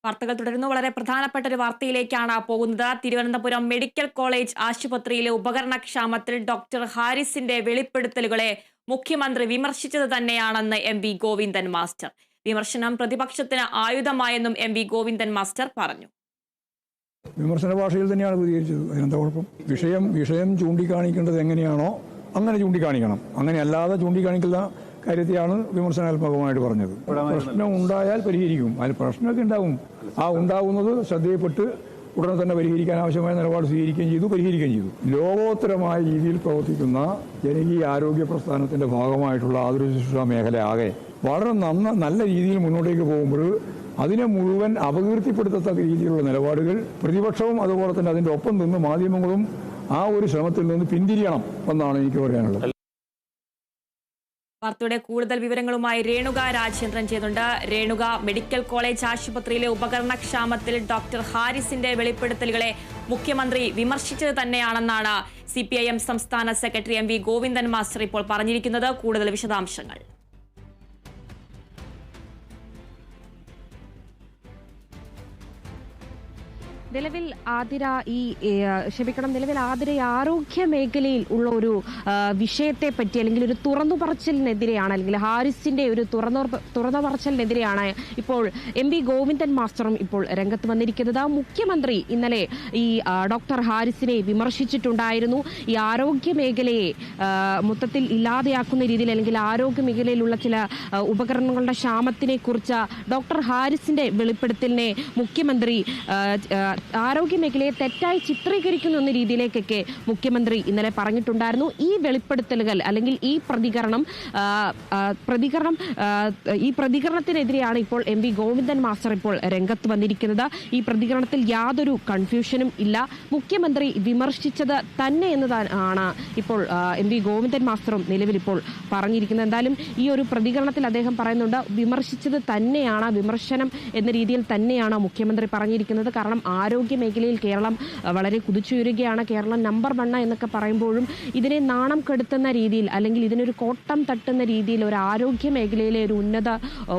വാർത്തകൾ തുടരുന്നു. വളരെ പ്രധാനപ്പെട്ട ഒരു വാർത്തയിലേക്കാണ് പോകുന്നത്. തിരുവനന്തപുരം മെഡിക്കൽ കോളേജ് ആശുപത്രിയിലെ ഉപകരണക്ഷാമത്തിൽ ഡോക്ടർ ഹാരിസിന്റെ വെളിപ്പെടുത്തലുകളെ മുഖ്യമന്ത്രി വിമർശിച്ചത് തന്നെയാണെന്ന് എം.വി. ഗോവിന്ദൻ മാസ്റ്റർ. വിമർശനം പ്രതിപക്ഷത്തിന് ആയുധമായെന്നും എം.വി. ഗോവിന്ദൻ മാസ്റ്റർ പറഞ്ഞു. വിമർശന ഭാഷയിൽ തന്നെയാണ് പ്രതികരിച്ചത്. അതിനെന്താ കുഴപ്പം? വിഷയം ചൂണ്ടിക്കാണിക്കേണ്ടത് എങ്ങനെയാണോ അങ്ങനെ ചൂണ്ടിക്കാണിക്കണം. അങ്ങനെ അല്ലാതെ ചൂണ്ടിക്കാണിക്കുന്ന കാര്യത്തെയാണ് വിമർശനാത്മകമായിട്ട് പറഞ്ഞത്. പ്രശ്നം ഉണ്ടായാൽ പരിഹരിക്കും. അതിൽ പ്രശ്നമൊക്കെ ഉണ്ടാവും. ആ ഉണ്ടാവുന്നത് ശ്രദ്ധയിൽപ്പെട്ട് ഉടനെ തന്നെ പരിഹരിക്കാൻ ആവശ്യമായ നിലപാട് സ്വീകരിക്കുകയും ചെയ്തു, പരിഹരിക്കുകയും ചെയ്തു. ലോകോത്തരമായ രീതിയിൽ പ്രവർത്തിക്കുന്ന ജനകീയ ആരോഗ്യ പ്രസ്ഥാനത്തിന്റെ ഭാഗമായിട്ടുള്ള ആതുര ശുശ്രൂഷ മേഖല ആകെ വളരെ നല്ല രീതിയിൽ മുന്നോട്ടേക്ക് പോകുമ്പോൾ അതിനെ മുഴുവൻ അപകീർത്തിപ്പെടുത്തത്തക്ക രീതിയിലുള്ള നിലപാടുകൾ പ്രതിപക്ഷവും അതുപോലെ തന്നെ അതിന്റെ ഒപ്പം നിന്ന് മാധ്യമങ്ങളും ആ ഒരു ശ്രമത്തിൽ നിന്ന് പിന്തിരിയണം എന്നാണ് എനിക്ക് പറയാനുള്ളത്. വാർത്തയുടെ കൂടുതൽ വിവരങ്ങളുമായി രേണുക രാജേന്ദ്രൻ ചെയ്യുന്നുണ്ട്. രേണുക, മെഡിക്കൽ കോളേജ് ആശുപത്രിയിലെ ഉപകരണക്ഷാമത്തിൽ ഡോക്ടർ ഹാരിസിന്റെ വെളിപ്പെടുത്തലുകളെ മുഖ്യമന്ത്രി വിമർശിച്ചത് തന്നെയാണെന്നാണ് CPIM സംസ്ഥാന സെക്രട്ടറി എം.വി. ഗോവിന്ദൻ മാസ്റ്റർ ഇപ്പോൾ പറഞ്ഞിരിക്കുന്നത്. കൂടുതൽ വിശദാംശങ്ങൾ. നിലവിൽ ആതിര ആരോഗ്യ മേഖലയിൽ ഉള്ള ഒരു വിഷയത്തെ പറ്റി അല്ലെങ്കിൽ ഒരു തുറന്നു പറച്ചിലിനെതിരെയാണ്, അല്ലെങ്കിൽ ഹാരിസിന്റെ ഒരു തുറന്നു പറച്ചിലിനെതിരെയാണ് ഇപ്പോൾ എം.വി. ഗോവിന്ദൻ മാസ്റ്ററും ഇപ്പോൾ രംഗത്ത് വന്നിരിക്കുന്നത്. മുഖ്യമന്ത്രി ഇന്നലെ ഈ ഡോക്ടർ ഹാരിസിനെ വിമർശിച്ചിട്ടുണ്ടായിരുന്നു. ഈ ആരോഗ്യ മേഖലയെ മൊത്തത്തിൽ ഇല്ലാതെയാക്കുന്ന രീതിയിൽ, അല്ലെങ്കിൽ ആരോഗ്യ മേഖലയിലുള്ള ചില ഉപകരണങ്ങളുടെ ക്ഷാമത്തിനെ കുറിച്ച് ഡോക്ടർ ഹാരിസിന്റെ വെളിപ്പെടുത്തലിനെ മുഖ്യമന്ത്രി ആരോഗ്യ മേഖലയെ തെറ്റായി ചിത്രീകരിക്കുന്നു എന്ന രീതിയിലേക്കൊക്കെ മുഖ്യമന്ത്രി ഇന്നലെ പറഞ്ഞിട്ടുണ്ടായിരുന്നു. ഈ വെളിപ്പെടുത്തലുകൾ അല്ലെങ്കിൽ ഈ പ്രതികരണത്തിനെതിരെയാണ് ഇപ്പോൾ എം.വി. ഗോവിന്ദൻ മാസ്റ്റർ ഇപ്പോൾ രംഗത്ത് വന്നിരിക്കുന്നത്. ഈ പ്രതികരണത്തിൽ യാതൊരു കൺഫ്യൂഷനും ഇല്ല. മുഖ്യമന്ത്രി വിമർശിച്ചത് തന്നെ എന്നതാണ് ഇപ്പോൾ എം.വി. ഗോവിന്ദൻ മാസ്റ്ററും നിലവിൽ ഇപ്പോൾ പറഞ്ഞിരിക്കുന്നത്. എന്തായാലും ഈ ഒരു പ്രതികരണത്തിൽ അദ്ദേഹം പറയുന്നുണ്ട്, വിമർശിച്ചത് തന്നെയാണ്, വിമർശനം എന്ന രീതിയിൽ തന്നെയാണ് മുഖ്യമന്ത്രി പറഞ്ഞിരിക്കുന്നത്. കാരണം ആരോഗ്യ മേഖലയിൽ കേരളം വളരെ കുതിച്ചുയരുകയാണ്. കേരളം നമ്പർ 1 എന്നൊക്കെ പറയുമ്പോഴും ഇതിനെ നാണം കെടുത്തുന്ന രീതിയിൽ, അല്ലെങ്കിൽ ഇതിനൊരു കോട്ടം തട്ടുന്ന രീതിയിൽ ഒരു ആരോഗ്യ മേഖലയിലെ ഒരു ഉന്നത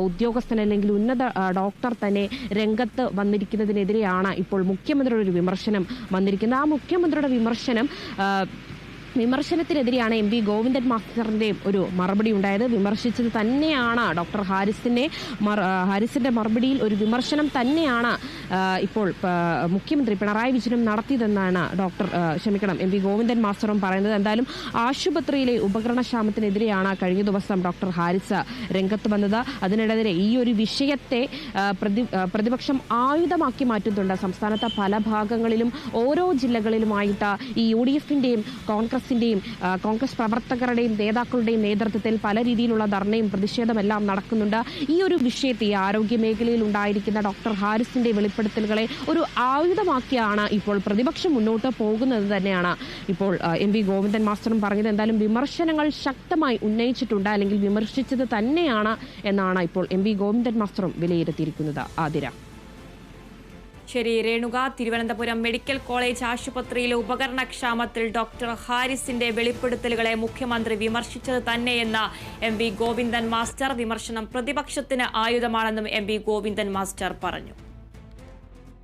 ഉദ്യോഗസ്ഥൻ അല്ലെങ്കിൽ ഉന്നത ഡോക്ടർ തന്നെ രംഗത്ത് വന്നിരിക്കുന്നതിനെതിരെയാണ് ഇപ്പോൾ മുഖ്യമന്ത്രിയുടെ ഒരു വിമർശനം വന്നിരിക്കുന്നത്. ആ മുഖ്യമന്ത്രിയുടെ വിമർശനത്തിനെതിരെയാണ് എം.വി. ഗോവിന്ദൻ മാസ്റ്ററിന്റെ ഒരു മറുപടി ഉണ്ടായത്. വിമർശിച്ചത് തന്നെയാണ് ഡോക്ടർ ഹാരിസിന്റെ മറുപടിയിൽ ഒരു വിമർശനം തന്നെയാണ് ഇപ്പോൾ മുഖ്യമന്ത്രി പിണറായി വിജയനും നടത്തിയതെന്നാണ് എം.വി. ഗോവിന്ദൻ മാസ്റ്ററും പറയുന്നത്. എന്തായാലും ആശുപത്രിയിലെ ഉപകരണക്ഷാമത്തിനെതിരെയാണ് കഴിഞ്ഞ ദിവസം ഡോക്ടർ ഹാരിസ് രംഗത്ത് വന്നത്. അതിനിടെ ഈ ഒരു വിഷയത്തെ പ്രതിപക്ഷം ആയുധമാക്കി മാറ്റുന്നുണ്ട്. സംസ്ഥാനത്തെ പല ഭാഗങ്ങളിലും ഓരോ ജില്ലകളിലുമായിട്ട് ഈ UDF-ന്റെയും കോൺഗ്രസ് പ്രവർത്തകരുടെയും നേതാക്കളുടെയും നേതൃത്വത്തിൽ പല രീതിയിലുള്ള ധർണയും പ്രതിഷേധമെല്ലാം നടക്കുന്നുണ്ട്. ഈ ഒരു വിഷയത്തെ, ഈ ആരോഗ്യ മേഖലയിൽ ഉണ്ടായിരിക്കുന്ന ഡോക്ടർ ഹാരിസിന്റെ വെളിപ്പെടുത്തലുകളെ ഒരു ആയുധമാക്കിയാണ് ഇപ്പോൾ പ്രതിപക്ഷം മുന്നോട്ട് പോകുന്നത് തന്നെയാണ് ഇപ്പോൾ എം.വി. ഗോവിന്ദൻ മാസ്റ്ററും പറഞ്ഞത്. എന്തായാലും വിമർശനങ്ങൾ ശക്തമായി ഉന്നയിച്ചിട്ടുണ്ട്, അല്ലെങ്കിൽ വിമർശിച്ചത് തന്നെയാണ് എന്നാണ് ഇപ്പോൾ എം.വി. ഗോവിന്ദൻ മാസ്റ്ററും വിലയിരുത്തിയിരിക്കുന്നത്. ആതിര. ശരി രേണുക, തിരുവനന്തപുരം മെഡിക്കൽ കോളേജ് ആശുപത്രിയിലെ ഉപകരണക്ഷാമത്തിൽ ഡോക്ടർ ഹാരിസിന്റെ വെളിപ്പെടുത്തലുകളെ മുഖ്യമന്ത്രി വിമർശിച്ചത് തന്നെയെന്ന് എം.വി. ഗോവിന്ദൻ മാസ്റ്റർ. വിമർശനം പ്രതിപക്ഷത്തിന് ആയുധമാണെന്നും എം.വി. ഗോവിന്ദൻ മാസ്റ്റർ പറഞ്ഞു.